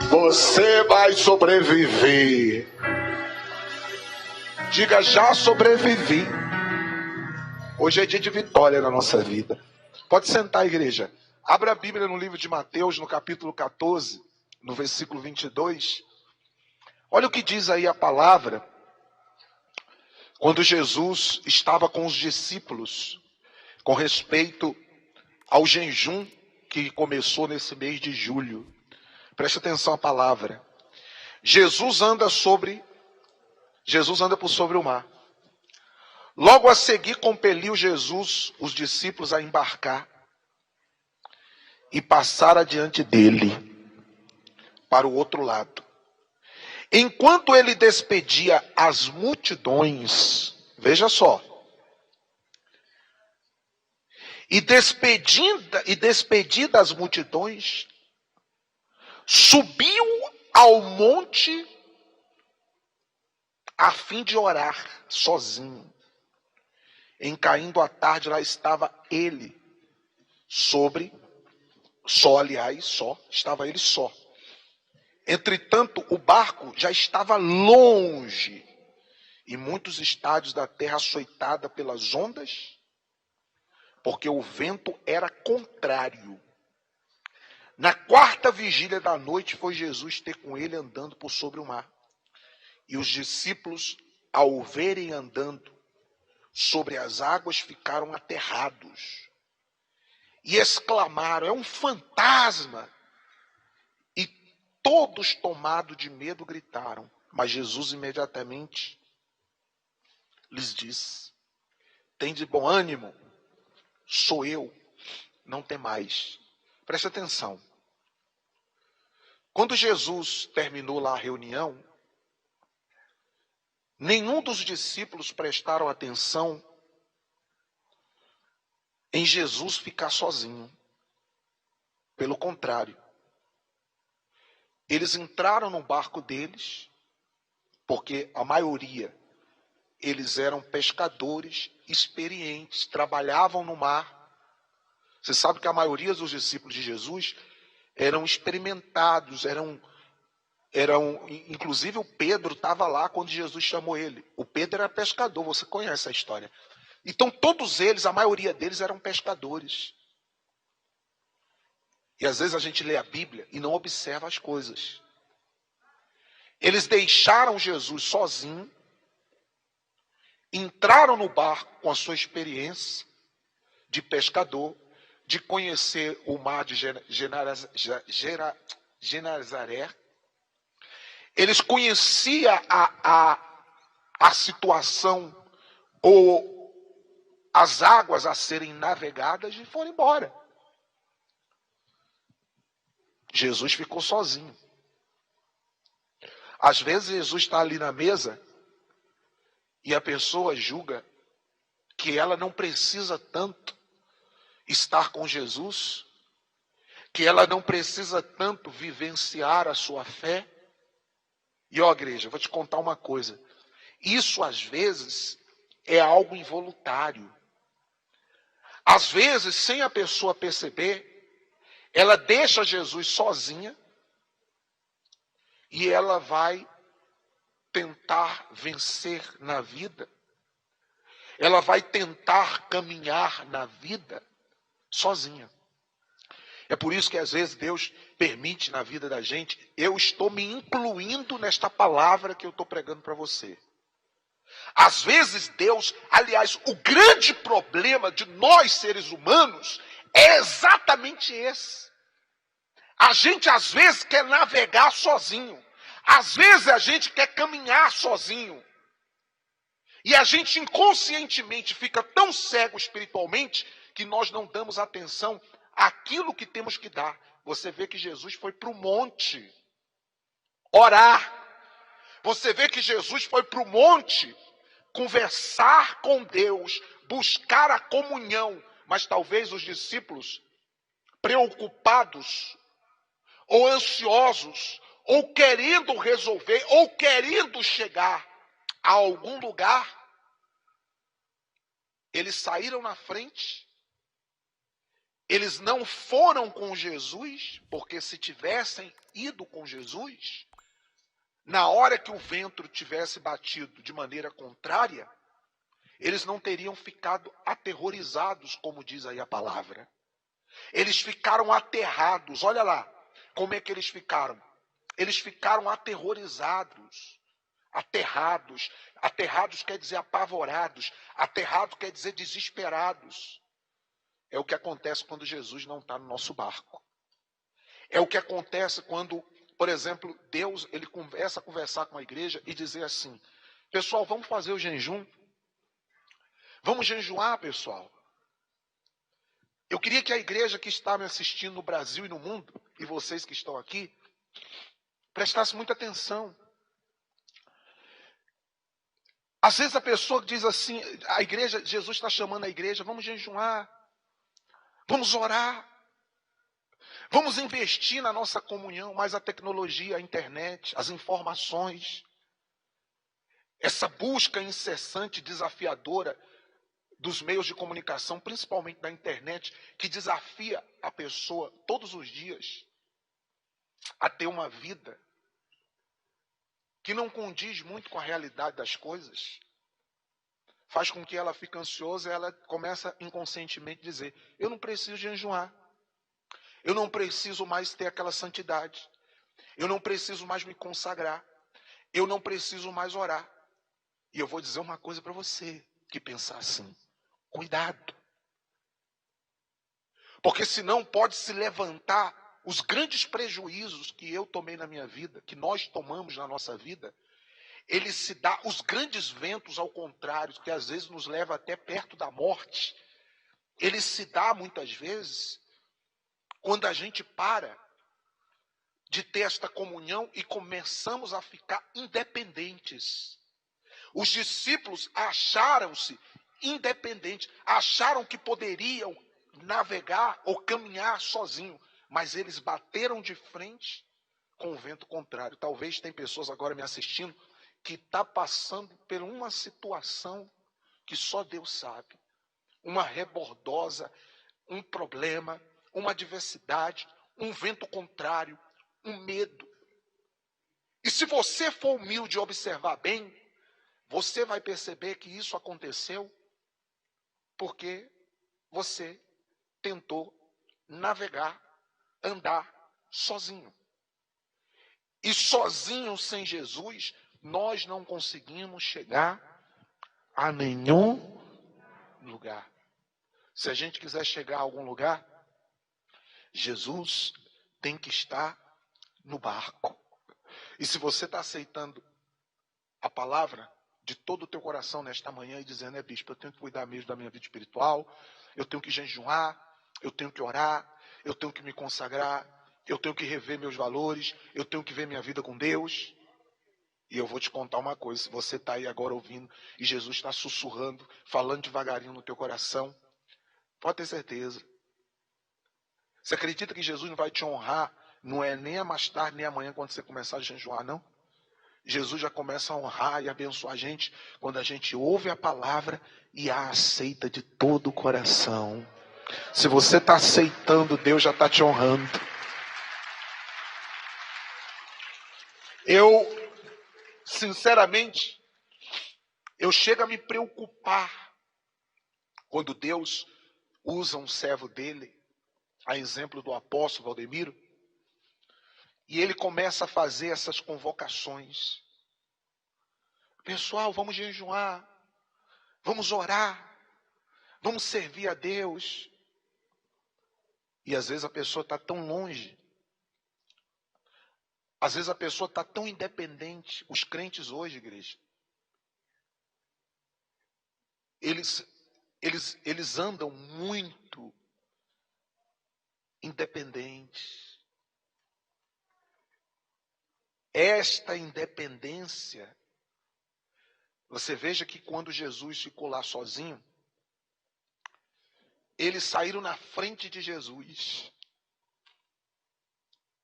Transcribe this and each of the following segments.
Você vai sobreviver. Diga: já sobrevivi. Hoje é dia de vitória na nossa vida. Pode sentar, igreja. Abra a Bíblia no livro de Mateus, no capítulo 14, no versículo 22. Olha o que diz aí a palavra. Quando Jesus estava com os discípulos, com respeito ao jejum que começou nesse mês de julho. Preste atenção à palavra. Jesus anda por sobre o mar. Logo a seguir compeliu Jesus os discípulos a embarcar e passar adiante dele para o outro lado. Enquanto ele despedia as multidões, veja só, e despedida as multidões, subiu ao monte a fim de orar sozinho. Em caindo a tarde, lá estava ele, estava ele só. Entretanto, o barco já estava longe, e muitos estádios da terra açoitada pelas ondas, porque o vento era contrário. Na quarta vigília da noite, foi Jesus ter com ele andando por sobre o mar. E os discípulos, ao o verem andando sobre as águas, ficaram aterrados. E exclamaram: é um fantasma! E todos, tomados de medo, gritaram. Mas Jesus imediatamente lhes disse: tende bom ânimo, sou eu, não temais. Preste atenção. Quando Jesus terminou lá a reunião, nenhum dos discípulos prestaram atenção em Jesus ficar sozinho. Pelo contrário, eles entraram no barco deles, porque a maioria, eles eram pescadores experientes, trabalhavam no mar. Você sabe que a maioria dos discípulos de Jesus eram experimentados, inclusive o Pedro estava lá quando Jesus chamou ele. O Pedro era pescador, você conhece a história. Então todos eles, a maioria deles eram pescadores. E às vezes a gente lê a Bíblia e não observa as coisas. Eles deixaram Jesus sozinho, entraram no barco com a sua experiência de pescador, de conhecer o mar de Genezaré. Eles conheciam a situação ou as águas a serem navegadas e foram embora. Jesus ficou sozinho. Às vezes Jesus está ali na mesa e a pessoa julga que ela não precisa tanto estar com Jesus, que ela não precisa tanto vivenciar a sua fé. E igreja, eu vou te contar uma coisa. Isso às vezes é algo involuntário. Às vezes, sem a pessoa perceber, ela deixa Jesus sozinha e ela vai tentar vencer na vida. Ela vai tentar caminhar na vida sozinha. É por isso que às vezes Deus permite na vida da gente. Eu estou me incluindo nesta palavra que eu estou pregando para você. Às vezes Deus, aliás, o grande problema de nós seres humanos é exatamente esse. A gente às vezes quer navegar sozinho. Às vezes a gente quer caminhar sozinho. E a gente inconscientemente fica tão cego espiritualmente que nós não damos atenção àquilo que temos que dar. Você vê que Jesus foi para o monte orar. Você vê que Jesus foi para o monte conversar com Deus, buscar a comunhão. Mas talvez os discípulos, preocupados, ou ansiosos, ou querendo resolver, ou querendo chegar a algum lugar, eles saíram na frente, Eles não foram com Jesus, porque se tivessem ido com Jesus, na hora que o vento tivesse batido de maneira contrária, eles não teriam ficado aterrorizados, como diz aí a palavra. Eles ficaram aterrados. Olha lá como é que eles ficaram. Eles ficaram aterrorizados. Aterrados. Aterrados quer dizer apavorados. Aterrado quer dizer desesperados. É o que acontece quando Jesus não está no nosso barco. É o que acontece quando, por exemplo, Deus ele começa a conversar com a igreja e dizer assim: pessoal, vamos fazer o jejum? Vamos jejuar, pessoal? Eu queria que a igreja que está me assistindo no Brasil e no mundo, e vocês que estão aqui, prestasse muita atenção. Às vezes a pessoa diz assim, a igreja, Jesus está chamando a igreja, vamos jejuar, vamos orar, vamos investir na nossa comunhão, mas a tecnologia, a internet, as informações, essa busca incessante, desafiadora dos meios de comunicação, principalmente da internet, que desafia a pessoa todos os dias a ter uma vida que não condiz muito com a realidade das coisas, faz com que ela fique ansiosa e ela começa inconscientemente a dizer: eu não preciso jejuar, eu não preciso mais ter aquela santidade, eu não preciso mais me consagrar, eu não preciso mais orar. E eu vou dizer uma coisa para você que pensar assim: cuidado. Porque senão pode se levantar os grandes prejuízos que eu tomei na minha vida, que nós tomamos na nossa vida. Ele se dá os grandes ventos ao contrário, que às vezes nos leva até perto da morte. Ele se dá muitas vezes quando a gente para de ter esta comunhão e começamos a ficar independentes. Os discípulos acharam-se independentes, acharam que poderiam navegar ou caminhar sozinho, mas eles bateram de frente com o vento contrário. Talvez tem pessoas agora me assistindo que está passando por uma situação que só Deus sabe. Uma rebordosa, um problema, uma adversidade, um vento contrário, um medo. E se você for humilde e observar bem, você vai perceber que isso aconteceu porque você tentou navegar, andar sozinho. E sozinho, sem Jesus, nós não conseguimos chegar a nenhum lugar. Se a gente quiser chegar a algum lugar, Jesus tem que estar no barco. E se você está aceitando a palavra de todo o teu coração nesta manhã e dizendo: bispo, eu tenho que cuidar mesmo da minha vida espiritual, eu tenho que jejuar, eu tenho que orar, eu tenho que me consagrar, eu tenho que rever meus valores, eu tenho que ver minha vida com Deus. E eu vou te contar uma coisa: se você está aí agora ouvindo e Jesus está sussurrando, falando devagarinho no teu coração, pode ter certeza. Você acredita que Jesus não vai te honrar? Não é nem a mais tarde, nem amanhã, quando você começar a jejuar, não. Jesus já começa a honrar e abençoar a gente quando a gente ouve a palavra e a aceita de todo o coração. Se você está aceitando, Deus já está te honrando. Eu, sinceramente, eu chego a me preocupar quando Deus usa um servo dele, a exemplo do apóstolo Valdemiro, e ele começa a fazer essas convocações. Pessoal, vamos jejuar, vamos orar, vamos servir a Deus. E às vezes a pessoa está tão longe, às vezes a pessoa está tão independente. Os crentes hoje, igreja, eles andam muito independentes. Esta independência, você veja que quando Jesus ficou lá sozinho, eles saíram na frente de Jesus.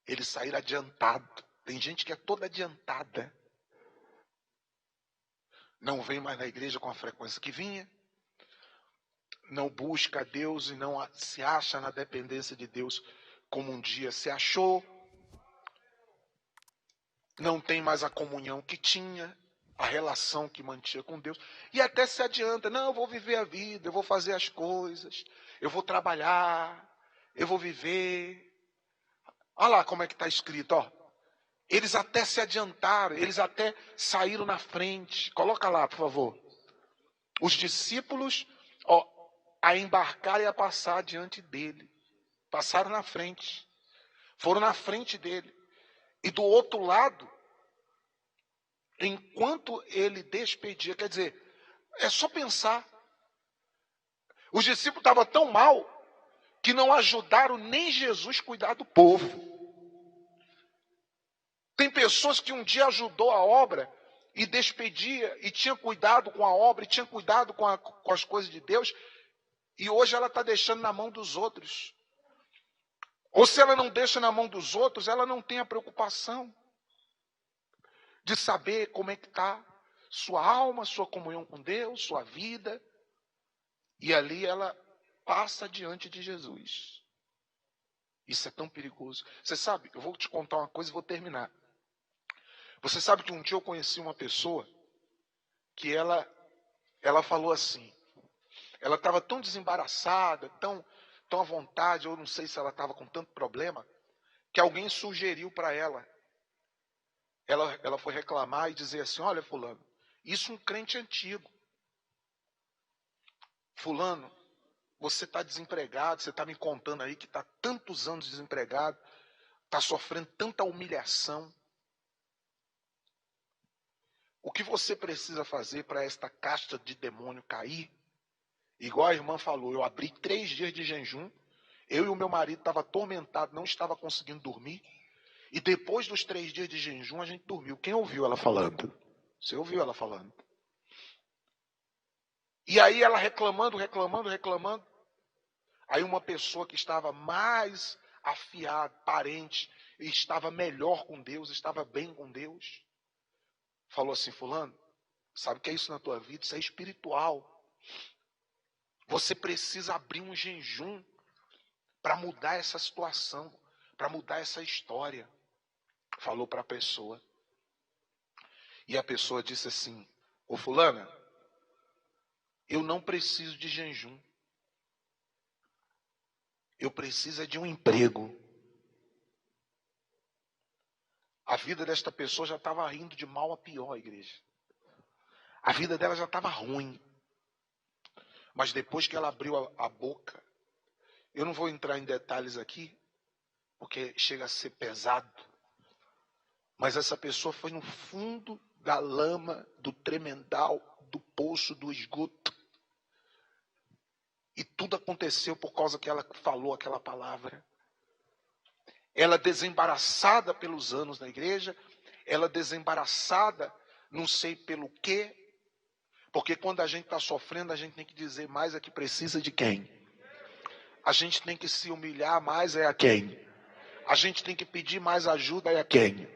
Eles saíram adiantado. Tem gente que é toda adiantada. Não vem mais na igreja com a frequência que vinha. não busca a Deus e não se acha na dependência de Deus como um dia se achou, não tem mais a comunhão que tinha, a relação que mantinha com Deus, e até se adianta, não, eu vou viver a vida, eu vou fazer as coisas, eu vou trabalhar, eu vou viver. Olha lá como é que está escrito, ó. Eles até se adiantaram, eles até saíram na frente. Coloca lá, por favor. Os discípulos, ó, a embarcar e a passar diante dele. Passaram na frente. Foram na frente dele. E do outro lado, enquanto ele despedia, quer dizer, é só pensar. Os discípulos estavam tão mal que não ajudaram nem Jesus a cuidar do povo. Tem pessoas que um dia ajudou a obra e despedia, e tinha cuidado com a obra, e tinha cuidado com as coisas de Deus, e hoje ela está deixando na mão dos outros. Ou se ela não deixa na mão dos outros, ela não tem a preocupação de saber como é que está sua alma, sua comunhão com Deus, sua vida. E ali ela passa diante de Jesus. Isso é tão perigoso. Você sabe, eu vou te contar uma coisa e vou terminar. Você sabe que um dia eu conheci uma pessoa que ela falou assim, ela estava tão desembaraçada, tão à vontade, eu não sei se ela estava com tanto problema, que alguém sugeriu para ela. Ela foi reclamar e dizer assim, olha fulano, isso um crente antigo. Fulano, você está desempregado, você está me contando aí que está tantos anos desempregado, está sofrendo tanta humilhação. O que você precisa fazer para esta casta de demônio cair? Igual a irmã falou, eu abri 3 dias de jejum, eu e o meu marido estava atormentado, não estava conseguindo dormir, e depois dos 3 dias de jejum a gente dormiu. Quem ouviu ela falando? Você ouviu ela falando? E aí ela reclamando. Aí uma pessoa que estava mais afiada, parente, estava melhor com Deus, estava bem com Deus, falou assim, fulano, sabe o que é isso na tua vida? Isso é espiritual. Você precisa abrir um jejum para mudar essa situação, para mudar essa história. Falou para a pessoa. E a pessoa disse assim, ô fulana, eu não preciso de jejum. Eu preciso é de um emprego. A vida desta pessoa já estava indo de mal a pior, igreja. A vida dela já estava ruim. Mas depois que ela abriu a boca, eu não vou entrar em detalhes aqui, porque chega a ser pesado. Mas essa pessoa foi no fundo da lama, do tremendal, do poço, do esgoto. E tudo aconteceu por causa que ela falou aquela palavra. Ela desembaraçada pelos anos na igreja, ela desembaraçada, não sei pelo quê, porque quando a gente está sofrendo, a gente tem que dizer mais é que precisa de quem? A gente tem que se humilhar mais é a quem? A gente tem que pedir mais ajuda é a quem?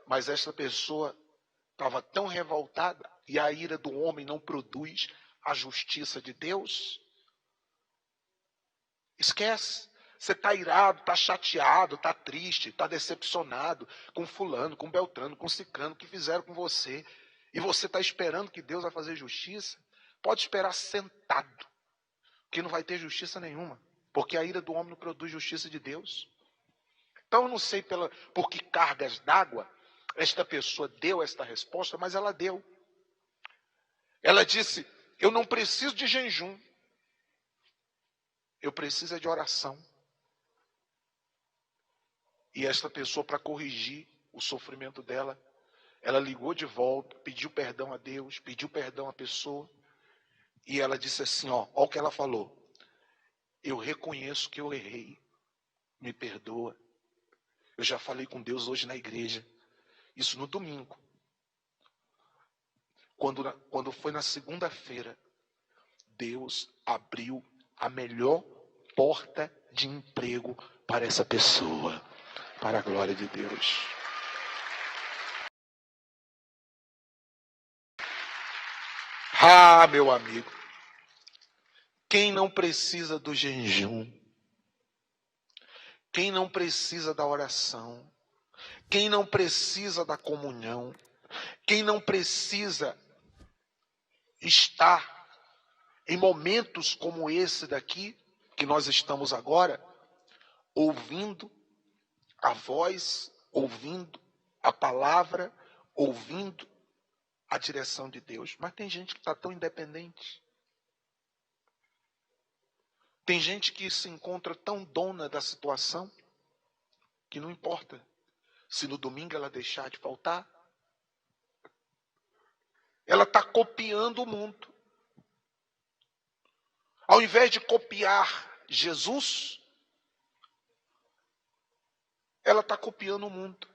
Mas essa pessoa estava tão revoltada, e a ira do homem não produz a justiça de Deus. Esquece. Você está irado, está chateado, está triste, está decepcionado com fulano, com beltrano, com ciclano, que fizeram com você. E você está esperando que Deus vai fazer justiça? Pode esperar sentado, que não vai ter justiça nenhuma. Porque a ira do homem não produz justiça de Deus. Então eu não sei por que cargas d'água esta pessoa deu esta resposta, mas ela deu. Ela disse, eu não preciso de jejum. Eu preciso de oração. E esta pessoa, para corrigir o sofrimento dela, ela ligou de volta, pediu perdão a Deus, pediu perdão à pessoa. E ela disse assim, ó o que ela falou. Eu reconheço que eu errei. Me perdoa. Eu já falei com Deus hoje na igreja. Isso no domingo. Quando foi na segunda-feira, Deus abriu a melhor porta de emprego para essa pessoa. Para a glória de Deus. Ah, meu amigo. Quem não precisa do jejum? Quem não precisa da oração? Quem não precisa da comunhão? Quem não precisa estar em momentos como esse daqui, que nós estamos agora, ouvindo a voz, ouvindo a palavra, ouvindo a direção de Deus? Mas tem gente que está tão independente. Tem gente que se encontra tão dona da situação que não importa se no domingo ela deixar de faltar. Ela está copiando o mundo. Ao invés de copiar Jesus, ela está copiando o mundo.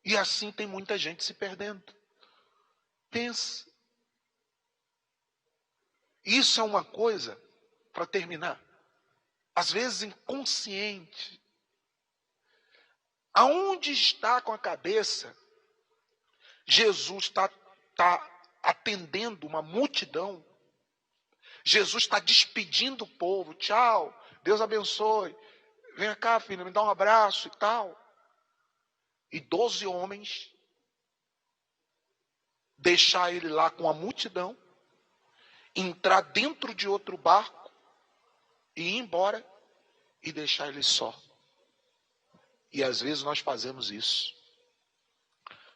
E assim tem muita gente se perdendo. Pensa. Isso é uma coisa, para terminar, às vezes inconsciente. Aonde está com a cabeça? Jesus está atendendo uma multidão. Jesus está despedindo o povo. Tchau, Deus abençoe. Vem cá, filha, me dá um abraço e tal. E 12 homens deixar ele lá com a multidão, entrar dentro de outro barco e ir embora e deixar ele só. E às vezes nós fazemos isso.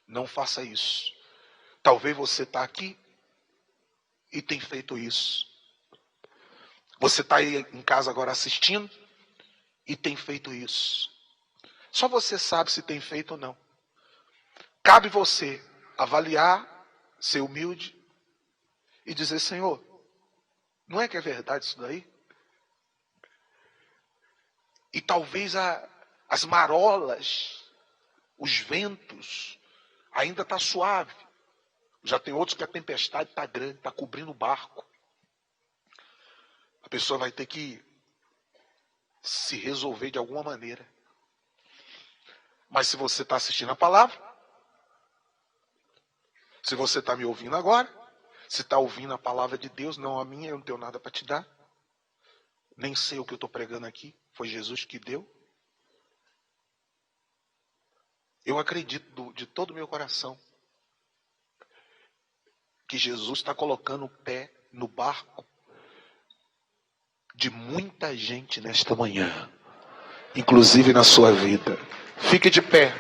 Não faça isso. Talvez você está aqui e tem feito isso. Você está aí em casa agora assistindo e tem feito isso. Só você sabe se tem feito ou não. Cabe você avaliar, ser humilde e dizer: Senhor, não é que é verdade isso daí? E talvez as marolas, os ventos, ainda está suave. Já tem outros que a tempestade está grande, está cobrindo o barco. A pessoa vai ter que se resolver de alguma maneira. Mas se você está assistindo a palavra, se você está me ouvindo agora, se está ouvindo a palavra de Deus, não a minha, eu não tenho nada para te dar. Nem sei o que eu estou pregando aqui, foi Jesus que deu. Eu acredito de todo o meu coração que Jesus está colocando o pé no barco de muita gente nesta manhã, inclusive na sua vida. Fique de pé.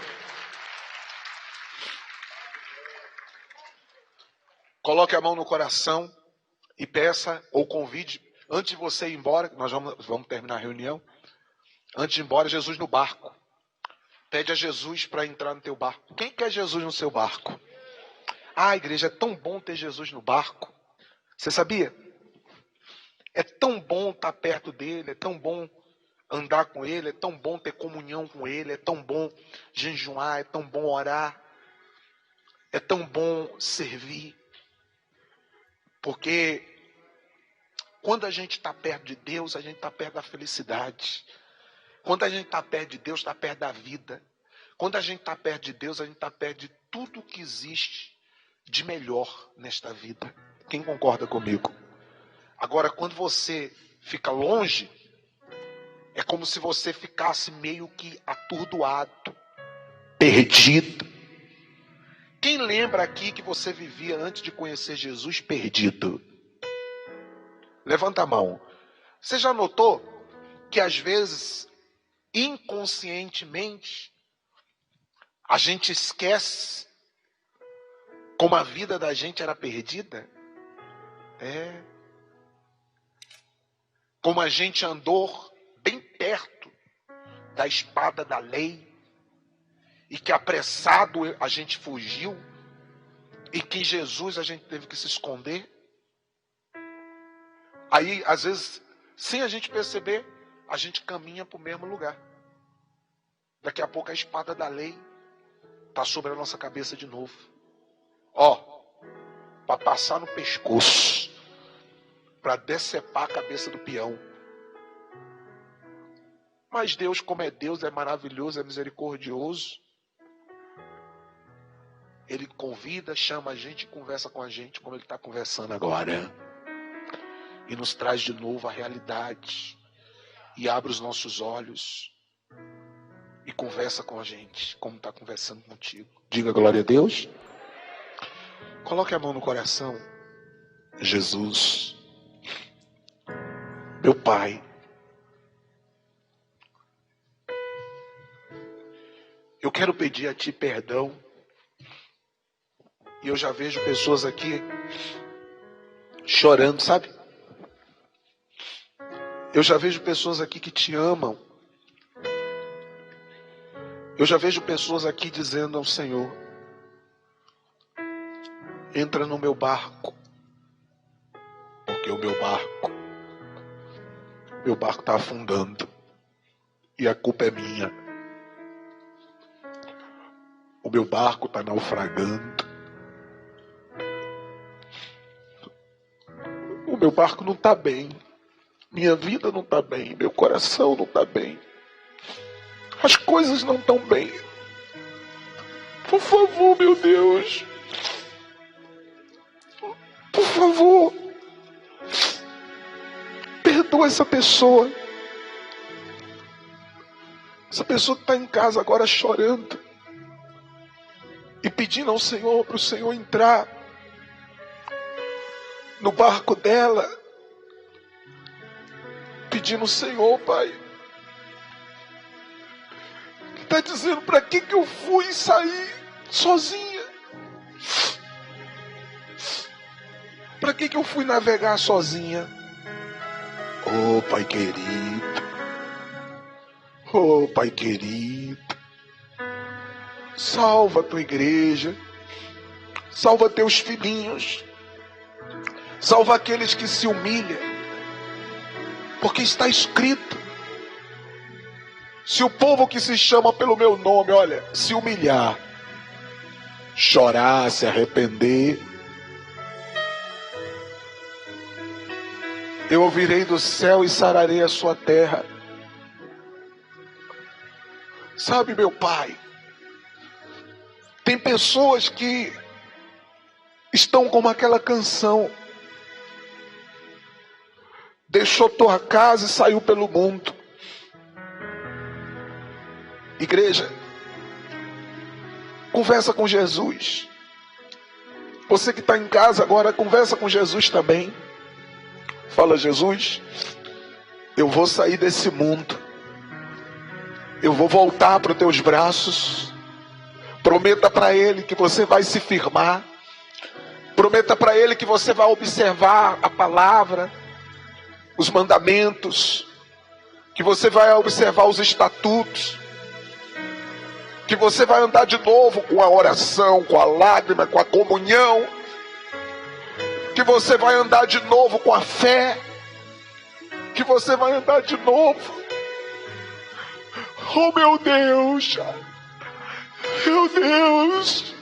Coloque a mão no coração e peça ou convide, antes de você ir embora, nós vamos terminar a reunião, antes de ir embora, Jesus no barco. Pede a Jesus para entrar no teu barco. Quem quer Jesus no seu barco? Ah, igreja, é tão bom ter Jesus no barco. Você sabia? É tão bom estar perto dele, é tão bom andar com ele, é tão bom ter comunhão com ele, é tão bom jejuar, é tão bom orar, é tão bom servir. Porque quando a gente está perto de Deus, a gente está perto da felicidade. Quando a gente está perto de Deus, está perto da vida. Quando a gente está perto de Deus, a gente está perto de tudo que existe de melhor nesta vida. Quem concorda comigo? Agora, quando você fica longe, é como se você ficasse meio que atordoado, perdido. Quem lembra aqui que você vivia antes de conhecer Jesus perdido? Levanta a mão. Você já notou que às vezes, inconscientemente, a gente esquece como a vida da gente era perdida? É. Como a gente andou bem perto da espada da lei, e que apressado a gente fugiu, e que em Jesus a gente teve que se esconder. Aí, às vezes, sem a gente perceber, a gente caminha para o mesmo lugar. Daqui a pouco a espada da lei está sobre a nossa cabeça de novo. Para passar no pescoço, para decepar a cabeça do peão. Mas Deus, como é Deus, é maravilhoso, é misericordioso. Ele convida, chama a gente e conversa com a gente como ele está conversando agora. e nos traz de novo a realidade. E abre os nossos olhos e conversa com a gente, como está conversando contigo. Diga glória a Deus. Coloque a mão no coração. Jesus, meu Pai, eu quero pedir a Ti perdão. E eu já vejo pessoas aqui chorando, sabe? Eu já vejo pessoas aqui que Te amam. Eu já vejo pessoas aqui dizendo ao Senhor: entra no meu barco, porque o meu barco está afundando e a culpa é minha. O meu barco está naufragando. O meu barco não está bem. Minha vida não está bem. Meu coração não está bem. As coisas não estão bem. Por favor, meu Deus. Por favor. Perdoa essa pessoa. Essa pessoa que está em casa agora chorando. E pedindo ao Senhor, para o Senhor entrar no barco dela. Pedindo ao Senhor, Pai. Que está dizendo, para que eu fui sair sozinha? Para que eu fui navegar sozinha? Oh, Pai querido. Oh, Pai querido. Salva a tua igreja. Salva teus filhinhos. Salva aqueles que se humilham. Porque está escrito: se o povo que se chama pelo meu nome, olha, se humilhar, chorar, se arrepender, eu ouvirei do céu e sararei a sua terra. Sabe, meu Pai, tem pessoas que estão como aquela canção: deixou tua casa e saiu pelo mundo. Igreja, conversa com Jesus. Você que está em casa agora, conversa com Jesus também. Fala: Jesus, eu vou sair desse mundo. Eu vou voltar para os teus braços. Prometa para Ele que você vai se firmar. Prometa para Ele que você vai observar a palavra, os mandamentos, que você vai observar os estatutos, que você vai andar de novo com a oração, com a lágrima, com a comunhão, que você vai andar de novo com a fé, que você vai andar de novo. Oh, meu Deus! Meu Deus!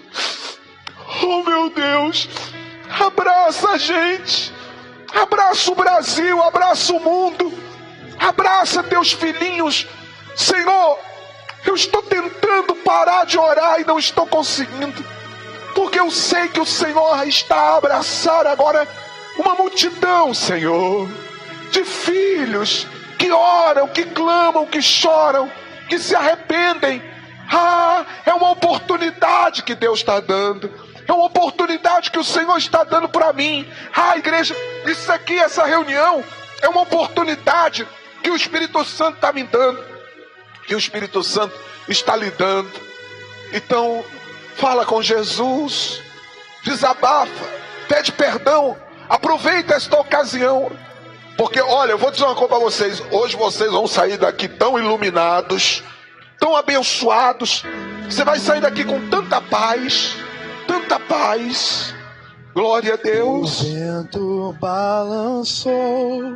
Oh, meu Deus! Abraça a gente! Abraça o Brasil, abraça o mundo, abraça teus filhinhos. Senhor, eu estou tentando parar de orar e não estou conseguindo, porque eu sei que o Senhor está a abraçar agora uma multidão, Senhor, de filhos que oram, que clamam, que choram, que se arrependem. É uma oportunidade que Deus está dando. É uma oportunidade que o Senhor está dando para mim. Igreja, isso aqui, essa reunião, é uma oportunidade que o Espírito Santo está me dando, que o Espírito Santo está lhe dando. Então, fala com Jesus, desabafa, pede perdão, aproveita esta ocasião. Porque, olha, eu vou dizer uma coisa para vocês. Hoje vocês vão sair daqui tão iluminados, tão abençoados. Você vai sair daqui com tanta paz. Tanta paz. Glória a Deus. O vento balançou